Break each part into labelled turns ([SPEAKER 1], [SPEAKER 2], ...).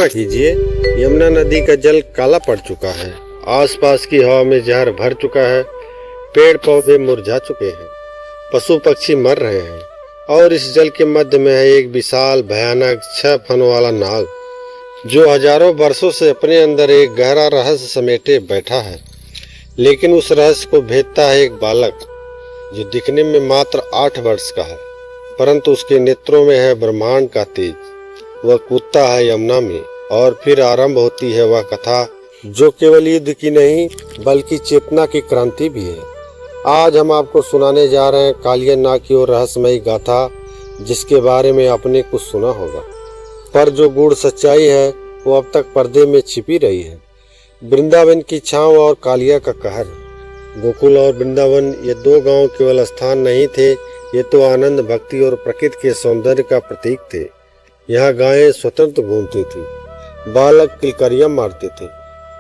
[SPEAKER 1] कीजिए, यमुना नदी का जल काला पड़ चुका है। आसपास की हवा में जहर भर चुका है। पेड़ पौधे मुरझा चुके हैं। पशु पक्षी मर रहे हैं। और इस जल के मध्य में है एक विशाल भयानक 6 फन वाला नाग, जो हजारों वर्षों से अपने अंदर एक गहरा रहस्य समेटे बैठा है। लेकिन उस रहस्य को भेदता है एक बालक, जो दिखने में मात्र 8 वर्ष का है, परंतु उसके नेत्रों में है ब्रह्मांड का तेज। वह कूदता है यमुना में, और फिर आरंभ होती है वह कथा, जो केवल युद्ध की नहीं बल्कि चेतना की क्रांति भी है। आज हम आपको सुनाने जा रहे हैं कालिया नाग की और रहस्यमयी गाथा, जिसके बारे में आपने कुछ सुना होगा, पर जो गूढ़ सच्चाई है वो अब तक पर्दे में छिपी रही है। वृंदावन की छांव और कालिया का कहर। गोकुल और वृंदावन ये 2 गांव केवल स्थान नहीं थे, ये तो आनंद, भक्ति और प्रकृति के सौंदर्य का प्रतीक थे। यहाँ गायें स्वतंत्र घूमती थी, बालक किलकारियां मारते थे,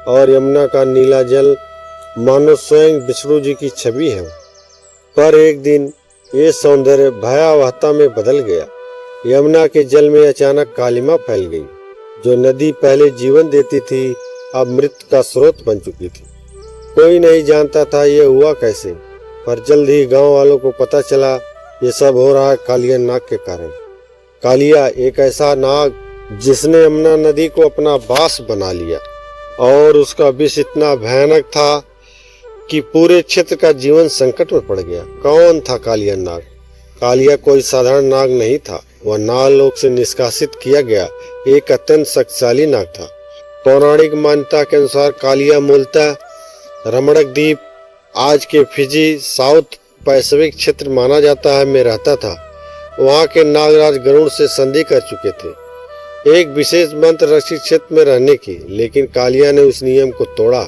[SPEAKER 1] और यमुना का नीला जल मानो स्वयं विष्णु जी की छवि है। पर एक दिन ये सौंदर्य भयावहता में बदल गया। यमुना के जल में अचानक कालिमा फैल गई। जो नदी पहले जीवन देती थी, अब मृत्यु का स्रोत बन चुकी थी। कोई नहीं जानता था ये हुआ कैसे, पर जल्द ही गांव वालों को पता चला ये सब हो रहा है कालिया नाग के कारण। कालिया एक ऐसा नाग जिसने यमुना नदी को अपना बास बना लिया, और उसका विष इतना भयानक था कि पूरे क्षेत्र का जीवन संकट में पड़ गया। कौन था कालिया नाग? कालिया कोई साधारण नाग नहीं था। वह नागलोक से निष्कासित किया गया एक अत्यंत शक्तिशाली नाग था। पौराणिक मान्यता के अनुसार कालिया मूलतः रमणक द्वीप, आज के फिजी, साउथ पैसिफिक क्षेत्र माना जाता है, में रहता था। वहाँ के नागराज गरुड़ से संधि कर चुके थे एक विशेष मंत्र रक्षित क्षेत्र में रहने की, लेकिन कालिया ने उस नियम को तोड़ा।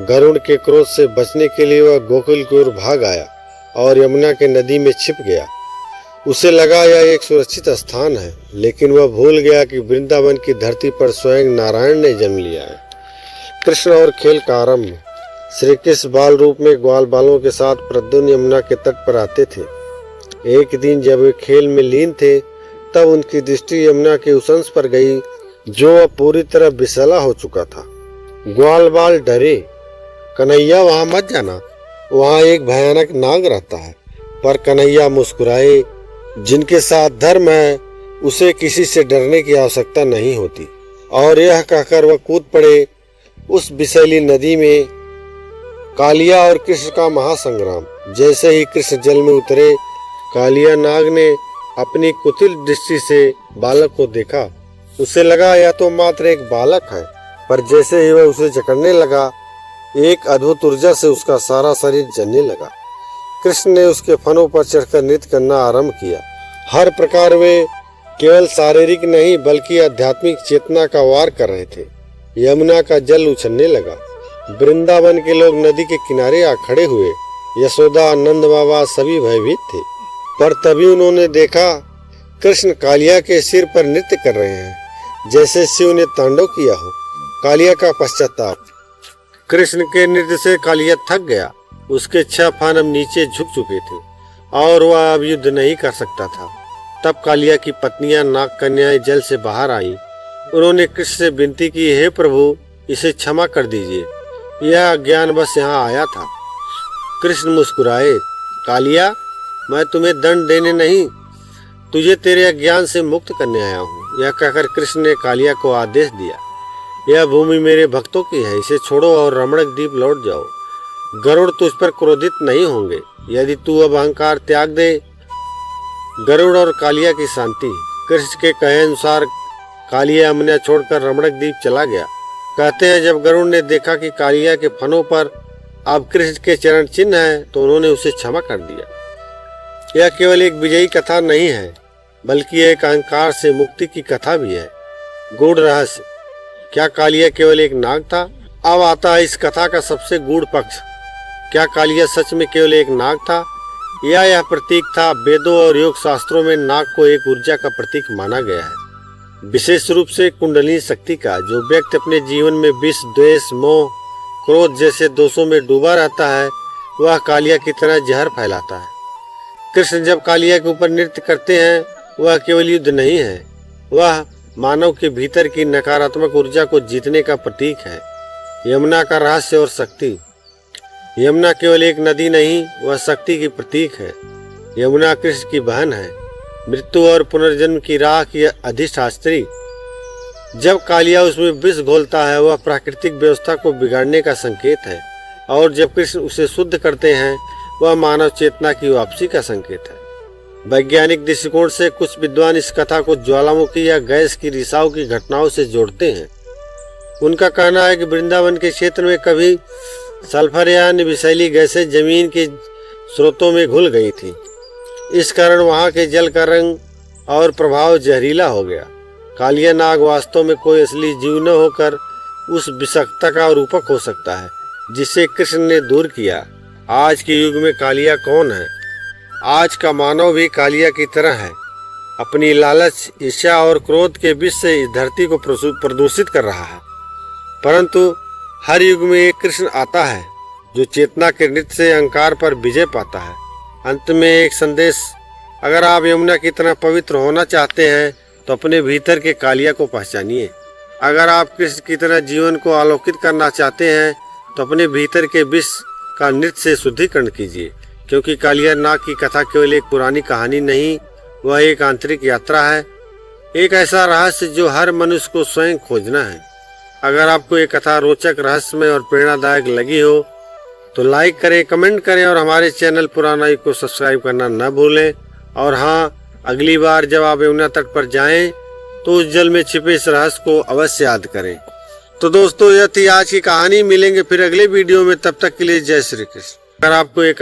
[SPEAKER 1] गरुड़ के क्रोध से बचने के लिए वह गोकुल की ओर भाग आया और यमुना के नदी में छिप गया। उसे लगा यह एक सुरक्षित स्थान है, लेकिन वह भूल गया कि वृंदावन की धरती पर स्वयं नारायण ने जन्म लिया है। कृष्ण और खेल का आरंभ। श्री कृष्ण बाल रूप में ग्वाल बालों के साथ प्रद्युम्न यमुना के तट पर आते थे। एक दिन जब वे खेल में लीन थे, तब उनकी दृष्टि यमुना के उस अंश पर गई जो अब पूरी तरह विषैला हो चुका था। ग्वाल बाल डरे, कन्हैया वहां मत जाना, वहां एक भयानक नाग रहता है। पर कन्हैया मुस्कुराए, जिनके साथ धर्म है उसे किसी से डरने की आवश्यकता नहीं होती। और यह कहकर वह कूद पड़े उस विषैली नदी में। कालिया और कृष्ण का महासंग्राम। जैसे ही कृष्ण जल में उतरे, कालिया नाग ने अपनी कुटिल दृष्टि से बालक को देखा। उसे लगा यह तो मात्र एक बालक है, पर जैसे ही वह उसे जकड़ने लगा, एक अद्भुत ऊर्जा से उसका सारा शरीर जलने लगा। कृष्ण ने उसके फनों पर चढ़कर नृत्य करना आरंभ किया। हर प्रकार वे केवल शारीरिक नहीं बल्कि आध्यात्मिक चेतना का वार कर रहे थे। यमुना का जल उछलने लगा। वृंदावन के लोग नदी के किनारे आ खड़े हुए। यशोदा, नंद बाबा सभी भयभीत थे। पर तभी उन्होंने देखा कृष्ण कालिया के सिर पर नृत्य कर रहे हैं, जैसे शिव ने तांडव किया हो। कालिया का पश्चाताप। कृष्ण के नृत्य से कालिया थक गया। उसके 6 फन अब नीचे झुक चुके थे और वह अब युद्ध नहीं कर सकता था। तब कालिया की पत्नियां नाग कन्याएं जल से बाहर आई। उन्होंने कृष्ण से विनती की, हे प्रभु, इसे क्षमा कर दीजिए, यह अज्ञान बस यहाँ आया था। कृष्ण मुस्कुराए, कालिया, मैं तुम्हें दंड देने नहीं, तुझे तेरे अज्ञान से मुक्त करने आया हूँ। यह कहकर कृष्ण ने कालिया को आदेश दिया, यह भूमि मेरे भक्तों की है, इसे छोड़ो और रमणक द्वीप लौट जाओ। गरुड़ तुझ पर क्रोधित नहीं होंगे यदि तू अब अहंकार त्याग दे। गरुड़ और कालिया की शांति। कृष्ण के कहे अनुसार कालिया यमुना छोड़कर रमणक द्वीप चला गया। कहते हैं जब गरुड़ ने देखा कि कालिया के फनों पर अब कृष्ण के चरण चिन्ह है, तो उन्होंने उसे क्षमा कर दिया। यह केवल एक विजयी कथा नहीं है, बल्कि एक अहंकार से मुक्ति की कथा भी है। गूढ़ रहस्य। क्या कालिया केवल एक नाग था? अब आता है इस कथा का सबसे गूढ़ पक्ष। क्या कालिया सच में केवल एक नाग था, या यह प्रतीक था? वेदों और योग शास्त्रों में नाग को एक ऊर्जा का प्रतीक माना गया है, विशेष रूप से कुंडलिनी शक्ति का। जो व्यक्ति अपने जीवन में विष, द्वेष, मोह, क्रोध जैसे दोषों में डूबा रहता है, वह कालिया की तरह जहर फैलाता है। कृष्ण जब कालिया के ऊपर नृत्य करते हैं, वह केवल युद्ध नहीं है, वह मानव के भीतर की नकारात्मक ऊर्जा को जीतने का प्रतीक है। यमुना का रहस्य और शक्ति। यमुना केवल एक नदी नहीं, वह शक्ति की प्रतीक है। यमुना कृष्ण की बहन है, मृत्यु और पुनर्जन्म की राह की अधिष्ठात्री। जब कालिया उसमें विष घोलता है, वह प्राकृतिक व्यवस्था को बिगाड़ने का संकेत है, और जब कृष्ण उसे शुद्ध करते हैं, वह मानव चेतना की वापसी का संकेत है। वैज्ञानिक दृष्टिकोण से कुछ विद्वान इस कथा को ज्वालामुखी या गैस की रिसाव की घटनाओं से जोड़ते हैं। उनका कहना है कि वृंदावन के क्षेत्र में कभी सल्फर या अन्य विषैली गैसें जमीन के स्रोतों में घुल गई थी। इस कारण वहां के जल का रंग और प्रभाव जहरीला हो गया। कालिया नाग वास्तव में कोई असली जीव न होकर उस विषाक्तता का रूपक हो सकता है जिसे कृष्ण ने दूर किया। आज के युग में कालिया कौन है? आज का मानव भी कालिया की तरह है। अपनी लालच, ईर्ष्या और क्रोध के विष से इस धरती को प्रदूषित कर रहा है। परंतु हर युग में एक कृष्ण आता है जो चेतना के नृत्य से अहंकार पर विजय पाता है। अंत में एक संदेश, अगर आप यमुना की तरह पवित्र होना चाहते हैं तो अपने भीतर के कालिया को पहचानिए। अगर आप कृष्ण की तरह जीवन को आलोकित करना चाहते हैं तो अपने भीतर के विष का नृत्य से शुद्धिकरण कीजिए, क्योंकि कालिया नाग की कथा केवल एक पुरानी कहानी नहीं, वह एक आंतरिक यात्रा है, एक ऐसा रहस्य जो हर मनुष्य को स्वयं खोजना है। अगर आपको ये कथा रोचक, रहस्यमय और प्रेरणादायक लगी हो तो लाइक करें, कमेंट करें और हमारे चैनल पुराना युग को सब्सक्राइब करना न भूलें। और हाँ, अगली बार जब आप यमुना तट पर जाएं तो उस जल में छिपे इस रहस्य को अवश्य याद करें। तो दोस्तों, यह थी आज की कहानी। मिलेंगे फिर अगले वीडियो में, तब तक के लिए जय श्री कृष्ण। अगर आपको एक